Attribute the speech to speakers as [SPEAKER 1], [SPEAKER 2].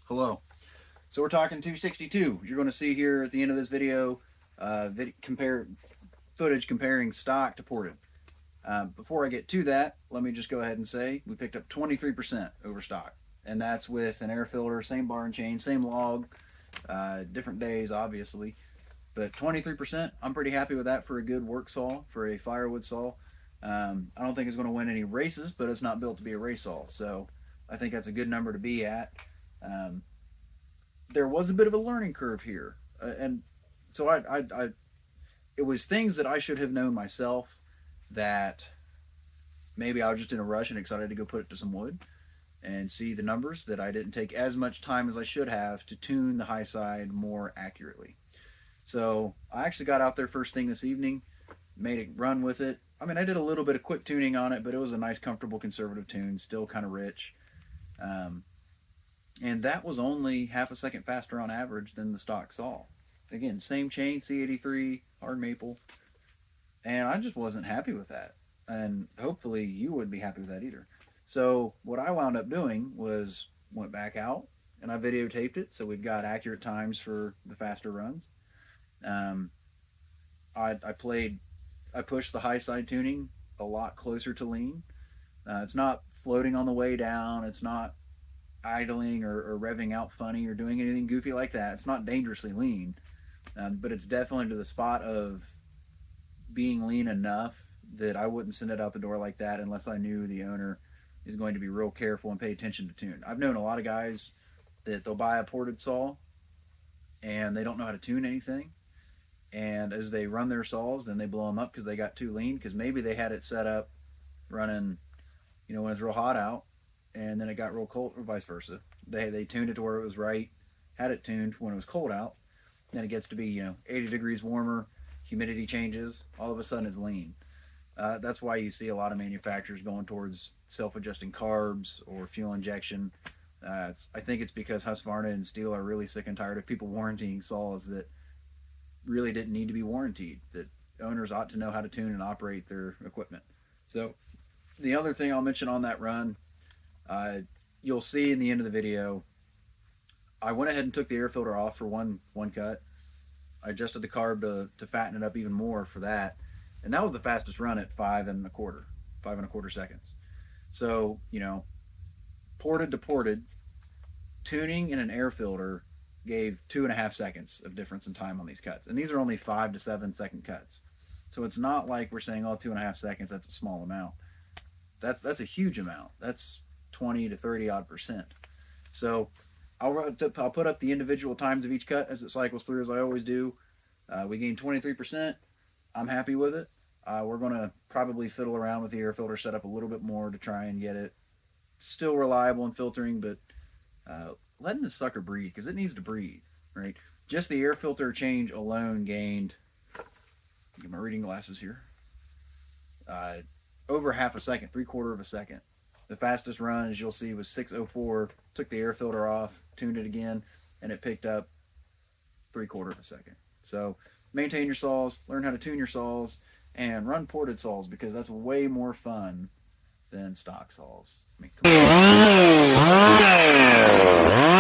[SPEAKER 1] Hello. So we're talking 262. You're going to see here at the end of this video, footage comparing stock to ported. Before I get to that, let me just go ahead and say we picked up 23% over stock, and that's with an air filter, same bar and chain, same log, different days obviously, but 23%. I'm pretty happy with that for a good work saw, for a firewood saw. I don't think it's going to win any races, but it's not built to be a race saw, so I think that's a good number to be at. Um, there was a bit of a learning curve here, and so it was things that I should have known myself, that maybe I was just in a rush and excited to go put it to some wood and see the numbers, that I didn't take as much time as I should have to tune the high side more accurately. So I actually got out there first thing this evening, made a run with it. I mean, I did a little bit of quick tuning on it, but it was a nice, comfortable, conservative tune, still kind of rich. Um, and that was only half a second faster on average than the stock saw. Again, same chain, C83, hard maple, and I just wasn't happy with that. And hopefully you wouldn't be happy with that either. So what I wound up doing was went back out and I videotaped it, so we've got accurate times for the faster runs. Um, I played, I pushed the high side tuning a lot closer to lean. It's not floating on the way down. It's not idling or revving out funny or doing anything goofy like that. It's not dangerously lean, but it's definitely to the spot of being lean enough that I wouldn't send it out the door like that unless I knew the owner is going to be real careful and pay attention to tune. I've known a lot of guys that they'll buy a ported saw and they don't know how to tune anything. And as they run their saws, then they blow them up because they got too lean, because maybe they had it set up running, when it's real hot out, and then it got real cold, or vice versa. They tuned it to where it was right, had it tuned when it was cold out, then it gets to be 80 degrees warmer, humidity changes, all of a sudden it's lean. That's why you see a lot of manufacturers going towards self-adjusting carbs or fuel injection. I think it's because Husqvarna and Stihl are really sick and tired of people warrantying saws that really didn't need to be warranted, that owners ought to know how to tune and operate their equipment. So the other thing I'll mention on that run, you'll see in the end of the video, I went ahead and took the air filter off for one cut. I adjusted the carb to fatten it up even more for that. And that was the fastest run at 5.25 seconds. So, ported to ported, tuning in an air filter gave 2.5 seconds of difference in time on these cuts. And these are only 5 to 7 second cuts. So it's not like we're saying, 2.5 seconds, that's a small amount. That's a huge amount. That's 20 to 30 odd percent. So I'll put up the individual times of each cut as it cycles through, as I always do. We gained 23%. I'm happy with it. We're going to probably fiddle around with the air filter setup a little bit more to try and get it still reliable in filtering, but letting the sucker breathe, because it needs to breathe, right? Just the air filter change alone gained, get my reading glasses here, over half a second, 3/4 of a second. The fastest run, as you'll see, was 6:04. Took the air filter off, tuned it again, and it picked up 3/4 of a second. So maintain your saws, learn how to tune your saws, and run ported saws, because that's way more fun than stock saws. I mean, come on.